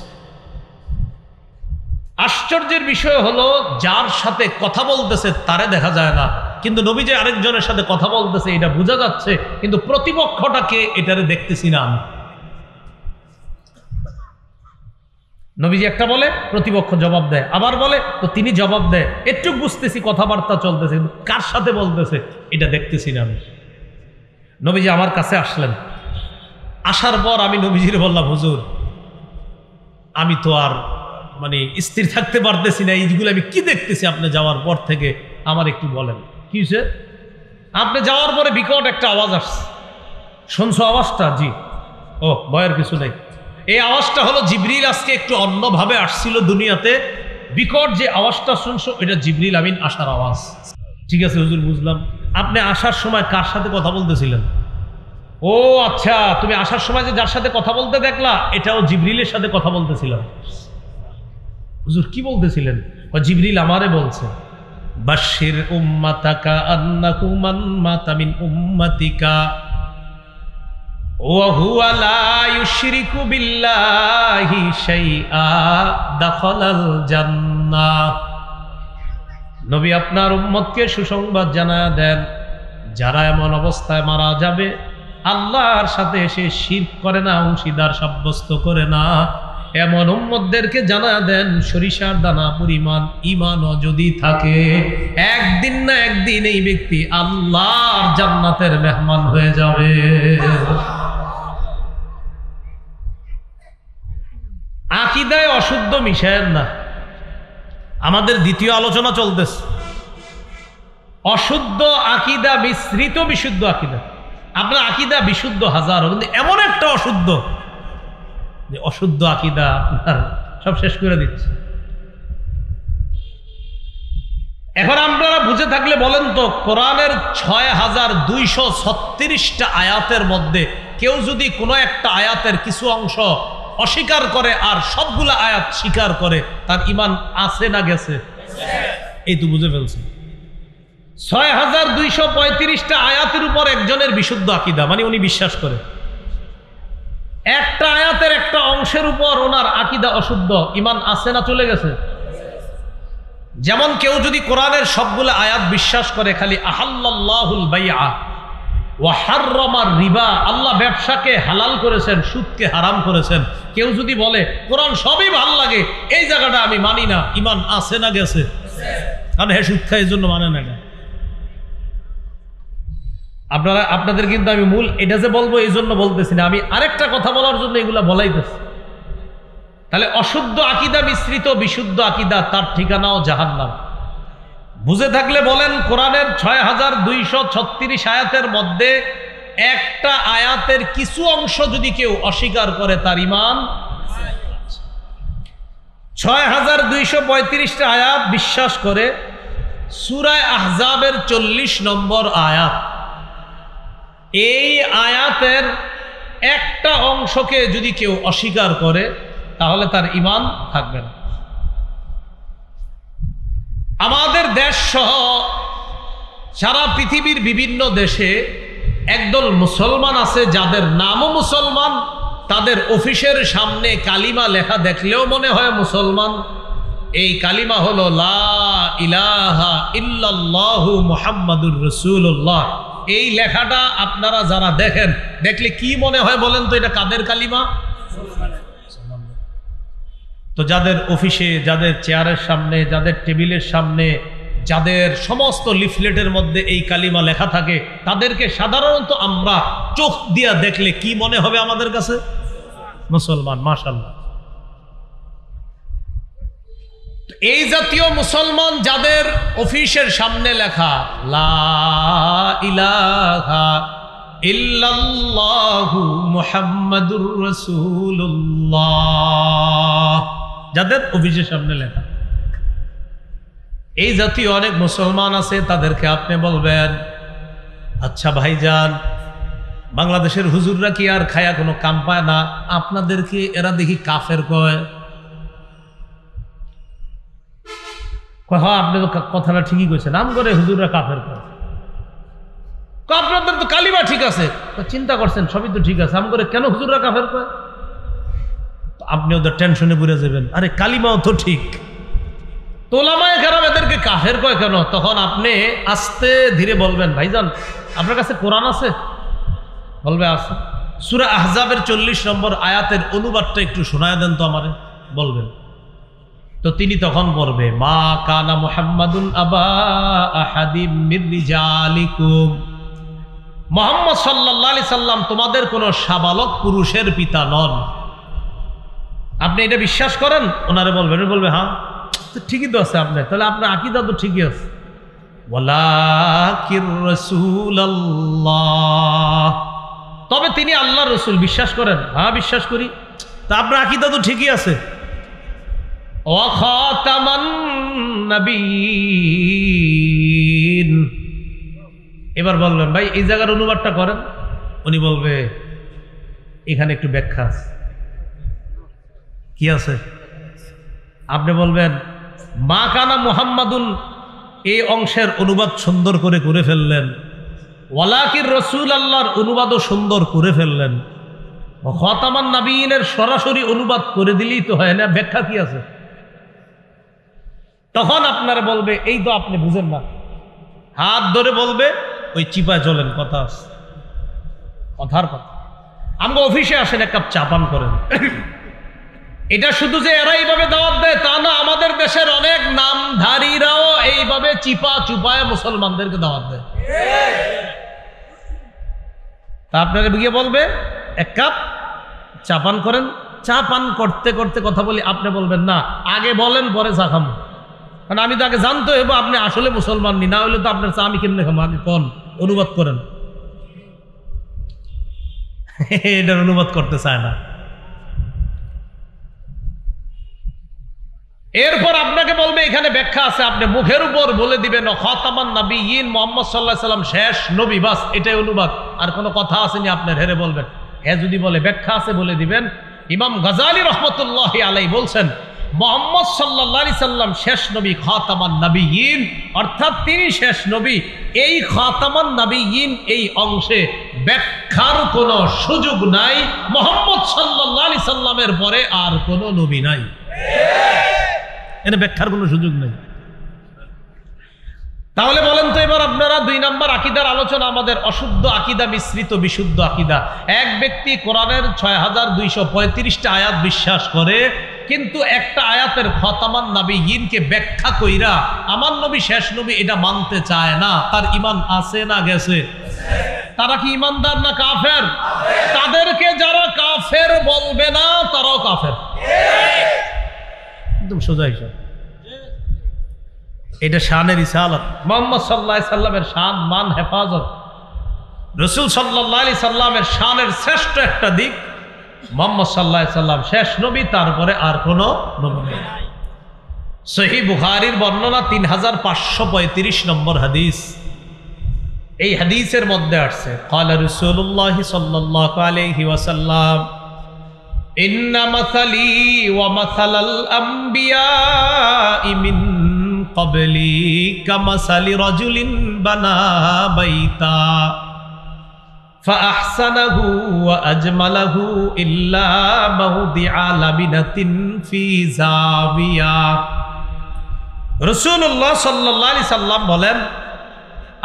আশ্চর্যের বিষয় হলো যার সাথে কথা বলতেছে তারে দেখা যায় না, কিন্তু নবী যে আরেকজনের সাথে কথা বলতেছে এটা বোঝা যাচ্ছে, কিন্তু প্রতিপক্ষটাকে এটারে দেখতেছি না আমি। নবীজি একটা বলে, প্রতিপক্ষ জবাব দেয়, আবার বলে তো তিনি জবাব দেয়। একটু বুঝতেছি কথাবার্তা চলতেছে, কিন্তু কার সাথে বলতেছে এটা দেখতেছি না আমি। নবীজি আমার কাছে আসলেন। আসার পর আমি নবীজির বললাম হুজুর, আমি তো আর স্থির থাকতে পারতেছি না, এইগুলো আমি কি দেখতেছি আপনি যাওয়ার পর থেকে, আমার একটু বলেন কি হয়েছে। আপনি যাওয়ার পরে বিকট একটা আওয়াজ আসছে, শুনছো আওয়াজটা? জি। ও ভয়ের কিছু নেই। এই আওয়াজটা হলো জিবরিল আজকে একটু অন্যভাবে আসছিল দুনিয়াতে। বিকট যে আওয়াজটা শুনছো এটা জিবরিল আমিন আসার আওয়াজ। ঠিক আছে হুজুর বুঝলাম। আপনি আসার সময় কার সাথে কথা বলতেছিলেন? ও আচ্ছা, তুমি আসার সময় যে যার সাথে কথা বলতে দেখলা এটাও জিবরিলের সাথে কথা বলতেছিলাম। হুজুর কি বলতেছিলেন? জিবরিল আমারে বলছে বাশির উম্মাতাকা আন্নাহু মান মাতা মিন উম্মাতিকা ওয়া হুয়া লা ইউশরিকু বিল্লাহি শাইআ দাখালাল জান্নাহ। নবী আপনার উম্মতকে সুসংবাদ জানায়া দেন, যারা এমন অবস্থায় মারা যাবে আল্লাহর সাথে সে শিরক করে না, অংশীদার সাব্যস্ত করে না, এমন উম্মতদেরকে জানা দেন সরিষার দানা পরিমাণ ঈমানও যদি থাকে, একদিন না একদিন এই ব্যক্তি আল্লাহর জান্নাতের মেহমান হয়ে যাবে। আকীদায় অশুদ্ধ মিশায়েন না। আমাদের দ্বিতীয় আলোচনা চলতেছে, অশুদ্ধ আকীদা মিশ্রিত বিশুদ্ধ আকীদা। আপনার আকীদা বিশুদ্ধ হাজারো, কিন্তু এমন একটা অশুদ্ধ যে অশুদ্ধ আকীদা আপনার সব শেষ করে দিচ্ছে। এখন আপনারা বুঝে থাকলে বলেন তো, কোরআনের ৬,২৩৬টা আয়াতের মধ্যে কেউ যদি কোনো একটা আয়াতের কিছু অংশ অস্বীকার করে আর সবগুলা আয়াত স্বীকার করে, তার ঈমান আছে না গেছে? এই তো বুঝে ফেলছে। ৬,২৩৫টা আয়াতের উপর একজনের বিশুদ্ধ আকীদা, মানে উনি বিশ্বাস করে। একটা আয়াতের একটা অংশের উপর ওনার আকীদা অশুদ্ধ, ঈমান আছে না চলে গেছে? যেমন কেউ যদি কোরআনের সবগুলো আয়াত বিশ্বাস করে, খালি আহাল্লাল্লাহুল বাইআ ওয়া হাররামার রিবা, আল্লাহ ব্যবসাকে হালাল করেছেন, সুদকে হারাম করেছেন, কেউ যদি বলে কোরআন সবই ভাল লাগে, এই জায়গাটা আমি মানি না, ঈমান আছে না গেছে? কারণ হে সুদ খায়, এই জন্য মানে না। আপনাদের কিন্তু আমি মূল এটা যে বলবো এই জন্য বলতেছি না, আমি আরেকটা কথা বলার জন্য এগুলা বলাইতেছি। তাহলে অশুদ্ধ আকীদা মিশ্রিত বিশুদ্ধ আকীদা, তার ঠিকানাও জাহান্নাম। বুঝে থাকলে বলেন, কোরআনের ৬,২৩৬ আয়াতের মধ্যে একটা আয়াতের কিছু অংশ যদি কেউ অস্বীকার করে, তার ঈমান ৬,২৩৫টা আয়াত বিশ্বাস করে। সূরা আহজাবের ৪০ নম্বর আয়াত, এই আয়াতের একটা অংশকে যদি কেউ অস্বীকার করে, তাহলে তার ঈমান থাকবে না। আমাদের দেশ সহ সারা পৃথিবীর বিভিন্ন দেশে একদল মুসলমান আছে, যাদের নামও মুসলমান, তাদের অফিসের সামনে কালিমা লেখা দেখলেও মনে হয় মুসলমান। এই কালিমা হলো লা ইলাহা ইল্লাল্লাহু মুহাম্মাদুর রাসূলুল্লাহ। এই লেখাটা আপনারা যারা দেখেন, দেখলে কি মনে হয় বলেন তো? এটা কাদের কালিমা? তো যাদের অফিসে, যাদের চেয়ারের সামনে, যাদের টেবিলের সামনে, যাদের সমস্ত লিফলেটের মধ্যে এই কালিমা লেখা থাকে, তাদেরকে সাধারণত আমরা চোখ দিয়া দেখলে কি মনে হবে আমাদের কাছে? মুসলমান। মাশাআল্লাহ। এই জাতীয় মুসলমান যাদের অফিসের সামনে লেখা লা ইলাহা ইল্লাল্লাহু মুহাম্মাদুর রাসূলুল্লাহ, যাদের অফিসের সামনে লেখা, এই জাতীয় অনেক মুসলমান আছে। তাদেরকে আপনি বলবেন, আচ্ছা ভাইজান, বাংলাদেশের হুজুররা কি আর খায়া কোনো কাম পায় না? আপনাদেরকে এরা দেখি কাফের কয়। হ্যাঁ, আপনি তো কথাটা ঠিকই কইছেন, নাম করে হুজুররা কাফের কয়। আপনাদের তো কালিমা ঠিক আছে, চিন্তা করছেন সবই তো ঠিক আছে, আম করে কেন হুজুররা কাফের কয়? আপনি ওদের টেনশনে পড়ে যাবেন, আরে কালিমাও তো ঠিক, তো ওলামায়ে কেরাম এদেরকে কাফের কয় কেন? তখন আপনি আস্তে ধীরে বলবেন, ভাইজান আপনার কাছে কোরআন আছে? বলবে আছে। সূরা আহজাবের ৪০ নম্বর আয়াতের অনুবাদটা একটু শোনায় দেন তো আমারে, বলবেন। তো তিনি তখন বলবে, মা কানা মুহাম্মাদুন আবা আহাদিম মির রিজালিকুম, মুহাম্মদ সাল্লাল্লাহু আলাইহি সাল্লাম তোমাদের কোন সাবালক পুরুষের পিতা নন। আপনি এটা বিশ্বাস করেন? ওনারে বলবেন, বলবে হ্যাঁ, তো ঠিকই তো আছে আপনার, তাহলে আপনার আকীদা তো ঠিকই আছে। ওয়ালাকির রাসূলুল্লাহ, তবে তিনি আল্লাহর রাসূল, বিশ্বাস করেন? হ্যাঁ বিশ্বাস করি। তা আপনার আকীদা তো ঠিকই আছে। ওয়া খাতামান নবিয়্যিন, এবার বলবেন ভাই এই জায়গার অনুবাদটা করেন। উনি বলবে এখানে একটু ব্যাখ্যা আছে। কি আছে? আপনি বলবেন মা কানা মুহাম্মাদুন, এই অংশের অনুবাদ সুন্দর করে করে ফেললেন, ওয়ালাকির রাসূল আল্লাহর অনুবাদও সুন্দর করে ফেললেন, খাতামান নবিয়্যিনের সরাসরি অনুবাদ করে দিলেই তো হয় না, ব্যাখ্যা কি আছে? তখন আপনারা বলবে এই তো আপনি বুঝেন না, হাত ধরে বলবে ওই চিপায় চলেন, কথা আছে। কথার কথা। আমরা অফিসে আসেন, এক কাপ চা পান করেন। এটা শুধু যে এরা এইভাবে দাওয়াত দেয় তা না, আমাদের দেশের অনেক নামধারীরাও এইভাবে চিপা চুপায় মুসলমানদেরকে দাওয়াত দেয়। তা আপনারা গিয়ে বলবে এক কাপ চা পান করেন, চা পান করতে করতে কথা বলি, আপনি বলবেন না আগে বলেন পরে চা খাবো, কারণ আমি তো আগে জানতে হইব আপনি আসলে মুসলমান নি, না হলে তো আপনার চা আমি কেমনে খাবো, আগে কোন অনুবাদ করেন। এটার অনুবাদ করতে চায় না। এরপর আপনাকে বলবে এখানে ব্যাখ্যা আছে, আপনি মুখের উপর বলে দিবেন খাতামান নবিয়্যিন মুহাম্মদ সাল্লাল্লাহু আলাইহি সাল্লাম শেষ নবী, বাস এটাই অনুবাদ, আর কোনো কথা আসেনি আপনার। হেরে বলবেন, হ্যাঁ যদি বলে ব্যাখ্যা আছে বলে দিবেন। ইমাম গাজালি রহমতুল্লাহি আলাইহি বলছেন মুহাম্মদ সাল্লাল্লাহু আলাইহি সাল্লাম শেষ নবী, খাতামান নবিয়্যিন অর্থাৎ তিনি শেষ নবী। এই খাতামান নবিয়্যিন এই অংশে ব্যাখ্যার কোনো সুযোগ নাই। মুহাম্মদ সাল্লাল্লাহু আলাইহি সাল্লামের পরে আর কোনো নবী নাই, এর ব্যাখ্যার কোনো সুযোগ নেই। তাহলে বলেন তো এবার আপনারা 2 নম্বর আকীদার আলোচনা, আমাদের অশুদ্ধ আকীদা মিশ্রিত বিশুদ্ধ আকীদা। এক ব্যক্তি কোরআনের 6235টা আয়াত বিশ্বাস করে, কিন্তু একটা আয়াতের খাতামান নবিয়্যিনকে ব্যাখ্যা কইরা আমার নবী শেষ নবী এটা মানতে চায় না, তার ঈমান আছে না গেছে? তারা কি ঈমানদার না কাফের? তাদেরকে যারা কাফের বলবে না তারাও কাফের, একদম সোজা হিসাব। এটা শানের রিসালাত, মুহাম্মদ সাল্লাল্লাহু আলাইহি সাল্লামের শান মান হেফাজত। রাসূল সাল্লাল্লাহু আলাইহি সাল্লামের শানের শ্রেষ্ঠ একটা দিক মুহাম্মদ সাল্লাল্লাহু আলাইহি সাল্লাম শেষ নবী, তারপরে আর কোনো নবী নেই। সহিহ বুখারীর বর্ণনা 3535 নম্বর হাদিস। এই হাদিসের মধ্যে আসছে ক্বালা রাসূলুল্লাহ সাল্লাল্লাহু আলাইহি ওয়াসাল্লাম ইন্না মাসালি ওয়া মাসালাল আমবিয়াই মিন ক্বাবলি কামাসালি রাজুলিন বানা বাইতা ফাআহসানাহু ওয়া আজমালাহু ইল্লা মাওদিআ লাবিনাতিন ফি যাবিয়া। রাসূলুল্লাহ সাল্লাল্লাহু আলাইহি সাল্লাম বলেন,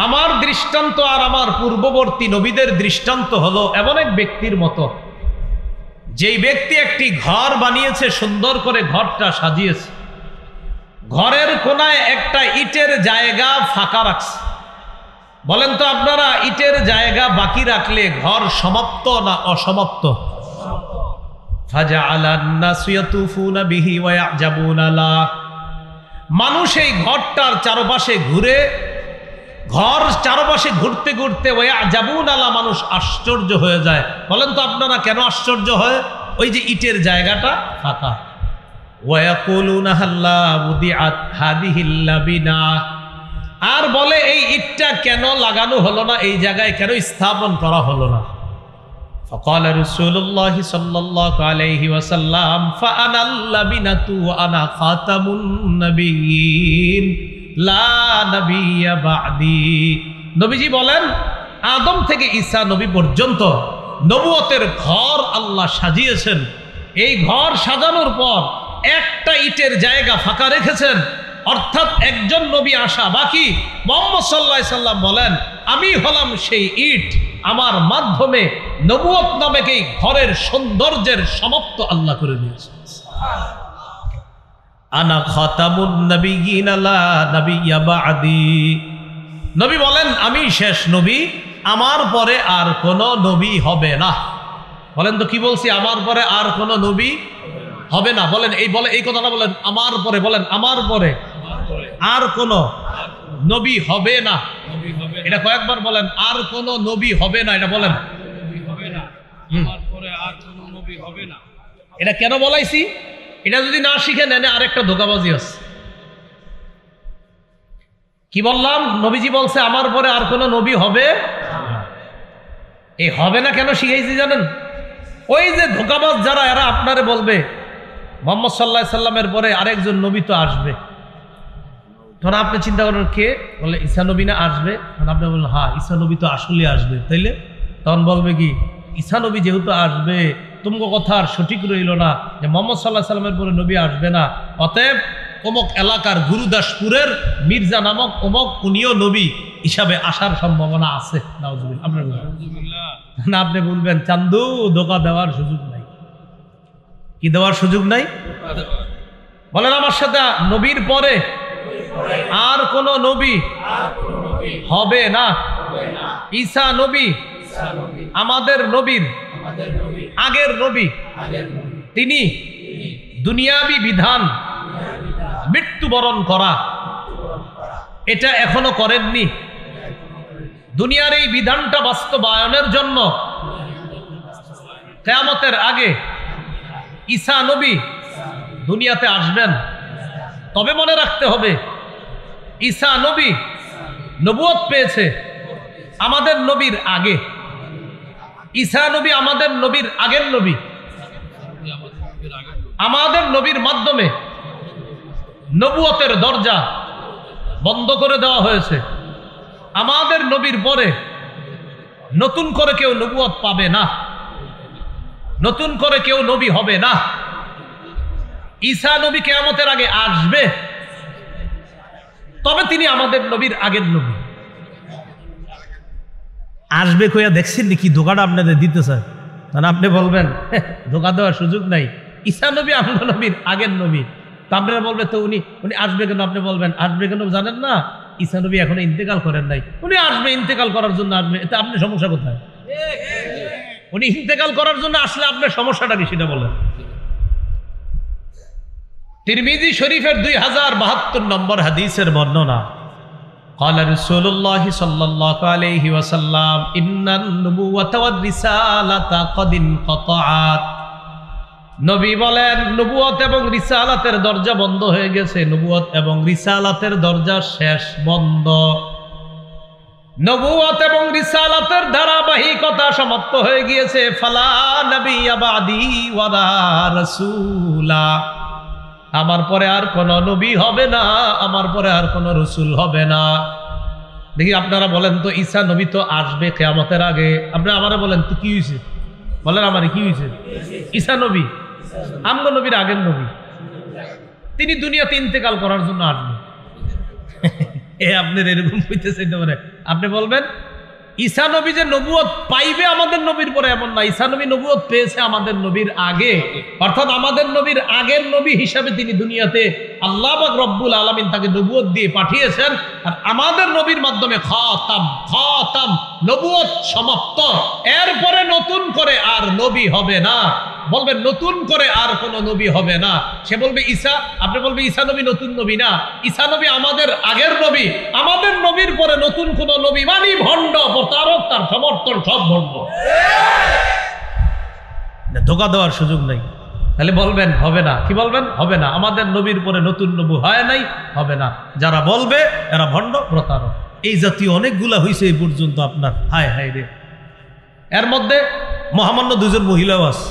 আমার দৃষ্টান্ত আর আমার পূর্ববর্তী নবীদের দৃষ্টান্ত হলো এমন এক ব্যক্তির মতো, যেই ব্যক্তি একটি ঘর বানিয়েছে, সুন্দর করে ঘরটা সাজিয়েছে, ঘরের কোনায় একটা ইটের জায়গা ফাঁকা রাখছে। বলেন তো আপনারা ইটের জায়গা বাকি রাখলে ঘর সমাপ্ত না অসমাপ্ত? ফাজআলান নাসু ইয়াতুফুনা বিহি ওয়া ইয়াজাবুনা লা। মানুষ এই ঘরটার চারপাশে ঘুরে, ঘর চারপাশে ঘুরতে ঘুরতে ওয়া ইয়াজাবুনা লা, মানুষ আশ্চর্য হয়ে যায়। বলেন তো আপনারা কেন আশ্চর্য হয়? ওই যে ইটের জায়গাটা ফাঁকা। ওয়া ইয়াকুলুনা হাল্লা উদিআত হাদিহিল লাবিনা, আর বলে এই ইটটা কেন লাগানো হলো না, এই জায়গায় কেন স্থাপন করা হলো না। ফাকালা রাসূলুল্লাহ সাল্লাল্লাহু আলাইহি ওয়াসাল্লাম ফাআনাল লাবিনাতু ওয়া আনা খাতামুন নবিয়্যিন লা নবিয়্যা বা'দি। নবীজি বলেন, আদম থেকে ঈসা নবী পর্যন্ত নবুয়তের ঘর আল্লাহ সাজিয়েছেন। এই ঘর সাজানোর পর একটা ইটের জায়গা ফাঁকা রেখেছেন, অর্থাৎ একজন নবী আসা বাকি। মুহাম্মদ সাল্লাল্লাহু আলাইহি সাল্লাম বলেন, আমি হলাম সেই ইট, আমার মাধ্যমে নবুয়ত নামক এই ঘরের সৌন্দর্যের সমাপ্ত আল্লাহ করে দিয়েছেন। আনা খাতামুন নবিয়্যিন লা নবিয়্যা বা'দি। নবী বলেন, আমি শেষ নবী, আমার পরে আর কোনো নবী হবে না। বলেন তো কি বলছি? আমার পরে আর কোনো নবী হবে না। বলেন এই কথাটা বলেন, আমার পরে, বলেন আমার পরে আর কোনো নবী হবে না। এটা কয়েকবার বলেন, আর কোনো নবী হবে না। এটা বলেন, এটা কেন বলাইছি? এটা যদি না শিখে নেন আরেকটা ধোঁকাবাজি আছে। কি বললাম? নবীজি বলছে আমার পরে আর কোনো নবী হবে, এই হবে না কেন শিখাইছি জানেন? ওই যে ধোঁকাবাজ যারা, এরা আপনারে বলবে মুহাম্মদ সাল্লাল্লাহু আলাইহি সাল্লামের পরে আরেকজন নবী তো আসবে। তখন আপনি চিন্তা করেন কে? বলে ঈসা নবী না আসবে। তখন আপনি বললেন হ্যাঁ ঈসা নবী তো আসলে আসবে, তাইলে? তখন বলবে কি, ঈসা নবী যেহেতু আসবে, তোমাকে কথা আর সঠিক রইল না যে মুহাম্মদ সাল্লাল্লাহু আলাইহি সাল্লামের পরে নবী আসবে না, অতএব অমুক এলাকার গুরুদাসপুরের মির্জা নামক অমুক উনিও নবী হিসাবে আসার সম্ভাবনা আছে। না আপনি বলবেন চান্দু ধোঁকা দেওয়ার সুযোগ নাই। কি দেওয়ার সুযোগ নাই? বলেন আমার সাথে, নবীর পরে আর কোন নবী হবে না। ঈসা নবী আমাদের নবীর আগের নবী। তিনি দুনিয়াবী বিধান মৃত্যুবরণ করা এটা এখনো করেননি। দুনিয়ার এই বিধানটা বাস্তবায়নের জন্য কিয়ামতের আগে ঈসা নবী দুনিয়াতে আসবেন। তবে মনে রাখতে হবে, ঈসা নবী নবুয়ত পেয়েছে আমাদের নবীর আগে। ঈসা নবী আমাদের নবীর আগের নবী। আমাদের নবীর মাধ্যমে নবুয়তের দরজা বন্ধ করে দেওয়া হয়েছে। আমাদের নবীর পরে নতুন করে কেউ নবুয়ত পাবে না, নতুন করে কেউ নবী হবে না। ঈসা নবী কিয়ামতের আগে আসবে, তবে তিনি আমাদের নবীর আগের নবী। আসবে কইয়া দেখছেন কি ধোকাটা আপনাদের দিতে চায়? মানে আপনি বলবেন ধোকা দেওয়ার সুযোগ নাই, ঈসা নবী আমাদের নবীর আগের নবী। তো আপনারা বলবেন তো উনি আসবে কেন? আপনি বলবেন আসবে কেন জানেন না? ঈসা নবী এখনো ইন্তেকাল করেন নাই, উনি আসবে, ইন্তেকাল করার জন্য আসবে। এতে আপনি সমস্যা কোথায়? উনি ইন্তেকাল করার জন্য আসলে আপনার সমস্যাটা কি সেটা বলেন। তিরমিজি শরীফের 2072 নম্বর হাদিসের বর্ণনা, قال رسول الله صلى الله عليه وسلم إن النبوة والرسالة قد انقطعت। নবী বলেন নবুয়ত এবং রিসালাতের দরজা বন্ধ হয়ে গেছে, নবুয়ত এবং রিসালাতের দরজা শেষ, বন্ধ। নবুয়ত এবং রিসালাতের ধারাবাহিকতা সমাপ্ত হয়ে গিয়েছে। ফালা নবিয়্যা বাদি ওয়ালা রাসূলা, আমার পরে আর কোন নবী হবে না, আমার পরে আর কোন রসুল হবে না। দেখি আপনারা বলেন তো, ঈসা নবী তো আসবে কিয়ামতের আগে। আপনারা আমারে বলেন তো কি হয়েছে? বলেন আমারে কি হয়েছে? ঈসা নবী আমগো নবীর আগের নবী, তিনি দুনিয়াতে ইন্তেকাল করার জন্য আসবে। আপনার এরকম হইতেছে, আপনি বলবেন ঈসা নবী যে নবুয়ত পাইবে আমাদের নবীর পরে, এমন না। ঈসা নবী নবুয়ত পেয়েছে আমাদের নবীর আগে, অর্থাৎ আমাদের নবীর আগের নবী হিসাবে তিনি দুনিয়াতে আল্লাহ পাক রব্বুল আলামিন তাকে নবুয়ত দিয়ে পাঠিয়েছেন। আর আমাদের নবীর মাধ্যমে খাতাম নবুয়ত সমাপ্ত। এরপরে নতুন করে আর নবী হবে না। বলবেন নতুন করে আর কোন নবী হবে না। সে বলবে ঈসা, আপনি বলবে ঈসা নবী নতুন নবী না, ঈসা নবী আমাদের আগের নবী। আমাদের নবীর পরে নতুন কোন নবী মানে ভণ্ড, প্রতারক, তার সমর্থন সব ভণ্ড। ধোঁকা দেওয়ার সুযোগ নাই। তাহলে বলবেন হবে না। কি বলবেন? হবে না। আমাদের নবীর পরে নতুন নবী হয় নাই, হবে না। যারা বলবে এরা ভণ্ড, প্রতারক। এই জাতীয় অনেকগুলা হয়েছে এই পর্যন্ত আপনার। হায় হায় রে, এর মধ্যে মহামান্য দুজন মহিলাও আছে,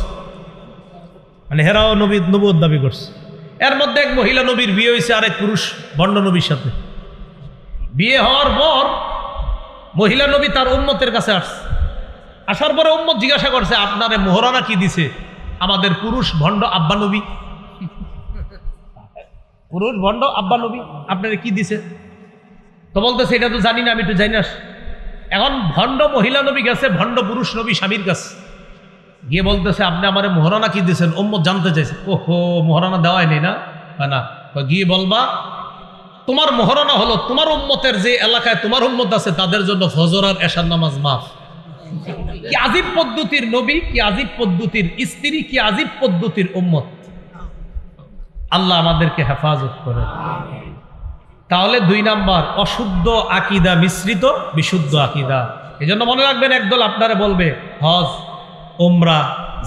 মানে হেরাও নবুয়ত দাবি করছে। এর মধ্যে এক মহিলা নবীর বিয়ে হয়েছে আরেক পুরুষ ভণ্ড নবীর সাথে। বিয়ে হওয়ার পর মহিলা নবী তার উম্মতের কাছে আসছে। আসার পরে উম্মত জিজ্ঞাসা করছে, আপনারে মোহরানা কি দিছে? আমাদের পুরুষ ভণ্ড আব্বা নবী, পুরুষ ভণ্ড আব্বা নবী আপনারে কি দিছে? তো বলতেছে এটা তো জানি না, আমি তো জানি না। এখন ভণ্ড মহিলা নবী গেছে ভণ্ড পুরুষ নবী স্বামীর কাছে, গিয়ে বলতেছে আপনি আমারে মোহরানা কি দিয়েছেন? উম্মত জানতে চাইছে। ওহো, মোহরানা দেওয়াই নেই না? না। গিয়ে বলবা তোমার মোহরানা হলো তোমার উম্মতের যে এলাকায় তোমার উম্মত আছে তাদের জন্য ফজর আর এশার নামাজ মাফ। কি আজীব পদ্ধতির নবী, কি আজীব পদ্ধতির স্ত্রী, কি আজীব পদ্ধতির উম্মত। আল্লাহ আমাদেরকে হেফাজত করে। তাহলে 2 নাম্বার, অশুদ্ধ আকীদা মিশ্রিত বিশুদ্ধ আকীদা। এজন্য মনে রাখবেন, একদল আপনারা বলবে হজ, উমরা,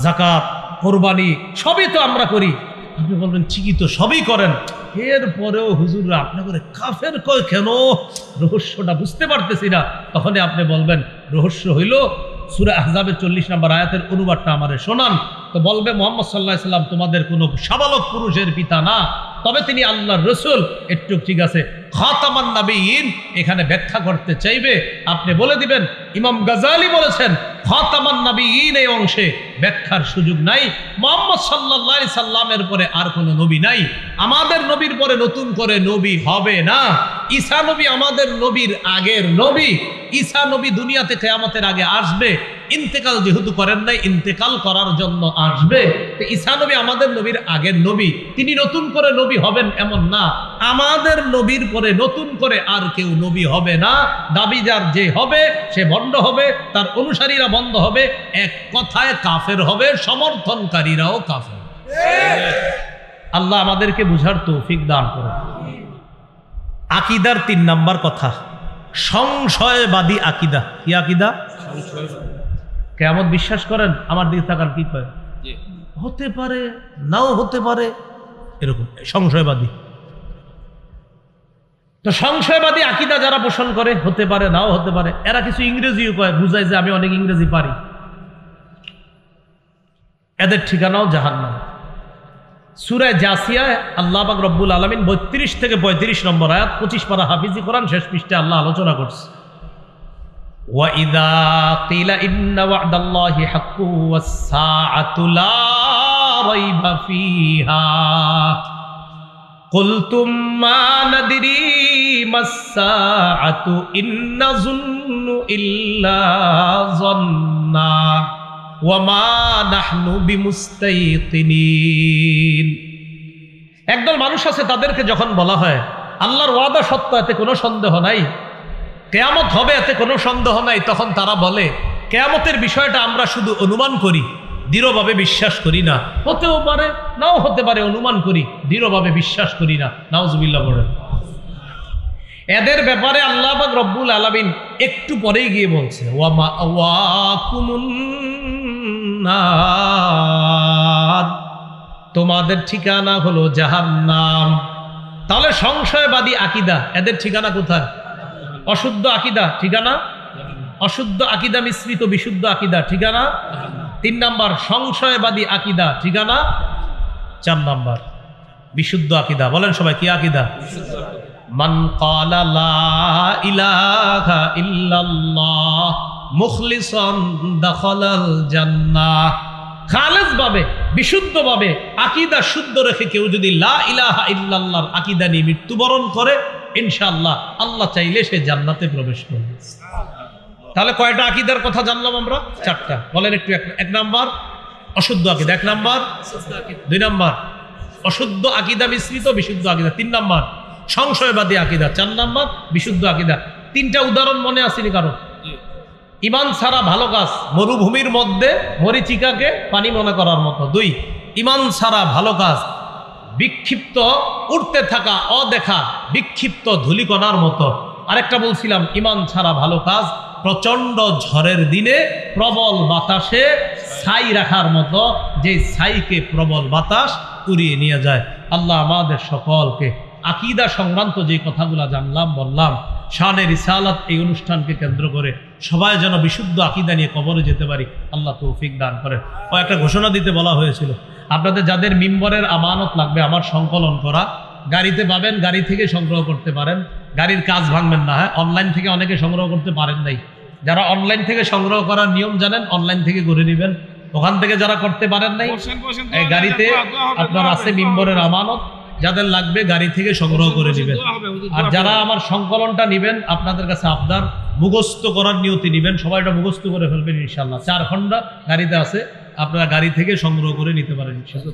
যাকাত, কোরবানি সবই তো আমরা করি। আপনি বলবেন ঠিকই তো, সবই করেন, এরপরেও হুজুররা আপনি করে কাফের কয় কেন? রহস্যটা বুঝতে পারতেছি না। তখন আপনি বলবেন রহস্য হইল সূরা আহজাবের 40 নম্বর আয়াতের অনুবাদটা আমারে শোনান। তো বলবে মুহাম্মদ সাল্লাল্লাহু আলাইহি ওয়াসাল্লাম তোমাদের কোনো সাবালক পুরুষের পিতা না, তবে তিনি আল্লাহর রসুল। একটু ঠিক আছে, খাতামান নাবিয়িন এখানে ব্যাখ্যা করতে চাইবে, আপনি বলে দিবেন ইমাম গাজালি বলেছেন খাতামান নবীয়িন এই অংশে ব্যাখ্যার সুযোগ নাই। মুহাম্মদ সাল্লাল্লাহু আলাইহি সাল্লামের পরে আর কোনো নবী নাই। আমাদের নবীর পরে নতুন করে নবী হবে না। ঈসা নবী আমাদের নবীর আগের নবী। ঈসা নবী দুনিয়াতে কিয়ামতের আগে আসবে, ইন্তেকাল যেহেতু করেন নাই, ইন্তেকাল করার জন্য আসবে। তো ঈসা নবী আমাদের নবীর আগের নবী, তিনি নতুন করে নবী হবেন এমন না। আমাদের নবীর পরে নতুন করে আর কেউ নবী হবে না। দাবিদার যে হবে সে ভণ্ড হবে, তার অনুসারীরা বন্ধ হবে, এক কথায় কাফের হবে, সমর্থনকারীরাও কাফের। আল্লাহ আমাদেরকে বুঝার তৌফিক দান করুন। আকীদার ৩ নাম্বার কথা, সংশয়বাদী আকীদা। কি আকীদা? কিয়ামত বিশ্বাস করেন? আমার দিকে তাকান, কি কয়? হতে পারে, নাও হতে পারে, এরকম সংশয়বাদী। তো সংশয়বাদী আকীদা যারা পোষণ করে, হতে পারে, নাও হতে পারে, এরা কিছু ইংরেজিও কয়, বুঝায় যে আমি অনেক ইংরেজি পারি। এদের ঠিকানাও জাহান্নাম। সূরা জাসিয়া আল্লাহ পাক রব্বুল আলামিন 32 থেকে 35 নম্বর আয়াত, 25 পারা হাফিজি কোরআন, শেষ পৃষ্ঠায় আল্লাহ আলোচনা করছে। وَإِذَا قِيلَ إِنَّ وَعْدَ اللَّهِ حَقٌّ وَالسَّاعَةُ لَا رَيْبَ فِيهَا قُلْتُمْ مَا نَدْرِي مَا السَّاعَةُ إِن نَّظُنُّ إِلَّا ظَنًّا وَمَا نَحْنُ بِمُسْتَيْقِنِينَ। একদল মানুষ আছে, তাদেরকে যখন বলা হয় আল্লাহর ওয়াদা সত্য, এতে কোনো সন্দেহ নাই, কিয়ামত হবে এতে কোনো সন্দেহ নাই, তখন তারা বলে কিয়ামতের বিষয়টা আমরা শুধু অনুমান করি, দৃঢ়ভাবে বিশ্বাস করি না। হতেও পারে, নাও হতে পারে, অনুমান করি, দৃঢ়ভাবে বিশ্বাস করি না। নাউজুবিল্লাহ বলেন। এদের ব্যাপারে আল্লাহ পাক রব্বুল আলামিন একটু পরেই গিয়ে বলছে ওয়া মাওয়াকুমুন নার, তোমাদের ঠিকানা হলো জাহান্নাম। তাহলে সংশয়বাদী আকীদা, এদের ঠিকানা কোথায়? অশুদ্ধ আকীদা, ঠিকানা অশুদ্ধ আকীদা মিশ্রিত বিশুদ্ধ আকীদা, ঠিকানা 3 নাম্বার। সংশয়বাদী আকীদা, ঠিকানা 4 নাম্বার। বিশুদ্ধ আকীদা, বলেন সবাই কি আকীদা? মান ক্বালা লা ইলাহা ইল্লাল্লাহ মুখলিসান দাখালাল জান্নাহ। খালেস ভাবে, বিশুদ্ধ ভাবে আকীদা শুদ্ধ রেখে কেউ যদি লা ইলাহা ইল্লাল্লাহর আকীদা নিয়ে মৃত্যুবরণ করে, ইনশাআল্লাহ আল্লাহ চাইলে সে জান্নাতে প্রবেশ করবে। তাহলে কয়টা আকীদার কথা জানলাম আমরা? 4টা। বলেন একটু। 1 নাম্বার অশুদ্ধ আকীদা, 1 নাম্বার 2 নাম্বার অশুদ্ধ আকীদা মিশ্রিত বিশুদ্ধ আকীদা, 3 নাম্বার সংশয়বাদী আকীদা, 4 নাম্বার বিশুদ্ধ আকীদা। 3টা উদাহরণ মনে আসেনি কারো? ঈমান ছাড়া ভালো কাজ, মরুভূমির মধ্যে মরিচিকাকে পানি মনে করার মতো। 2, ঈমান ছাড়া ভালো কাজ বিক্ষিপ্ত উঠতে থাকা অদেখা বিক্ষিপ্ত ধূলিকণার মতো। আরেকটা বলছিলাম, ঈমান ছাড়া ভালো কাজ প্রচন্ড ঝড়ের দিনে প্রবল বাতাসে ছাই রাখার মতো, যে ছাইকে প্রবল বাতাস উড়িয়ে নিয়ে যায়। আল্লাহ আমাদের সকলকে আকীদা সংক্রান্ত যে কথাগুলো জানলাম বললাম, শানে রিসালাত এই অনুষ্ঠানকে কেন্দ্র করে সবাই যেন বিশুদ্ধ আকীদা নিয়ে কবরে যেতে পারি, আল্লাহ তৌফিক দান করেন। একটা ঘোষণা দিতে বলা হয়েছিল, আপনাদের যাদের মিম্বরের আমানত লাগবে আমার সংকলন করা, গাড়িতে পাবেন, গাড়ি থেকে সংগ্রহ করতে পারেন, গাড়ির কাজ ভাঙবেন না। হ্যাঁ, অনলাইন থেকে অনেকে সংগ্রহ করতে পারেন নাই, যারা অনলাইন থেকে সংগ্রহ করার নিয়ম জানেন অনলাইন থেকে করে নেবেন। ওখান থেকে যারা করতে পারেন নাই, এই গাড়িতে আপনার আছে মিম্বরের আমানত, যাদের লাগবে গাড়ি থেকে সংগ্রহ করে নেবেন। আর যারা আমার সংকলনটা নেবেন, আপনাদের কাছে আবদার, মুখস্থ করার নিয়তি নেবেন, সবাইটা মুখস্থ করে ফেলবেন ইনশাআল্লাহ। 4 খন্ডা গাড়িতে আছে, আপনারা গাড়ি থেকে সংগ্রহ করে নিতে পারেন ইনশাআল্লাহ।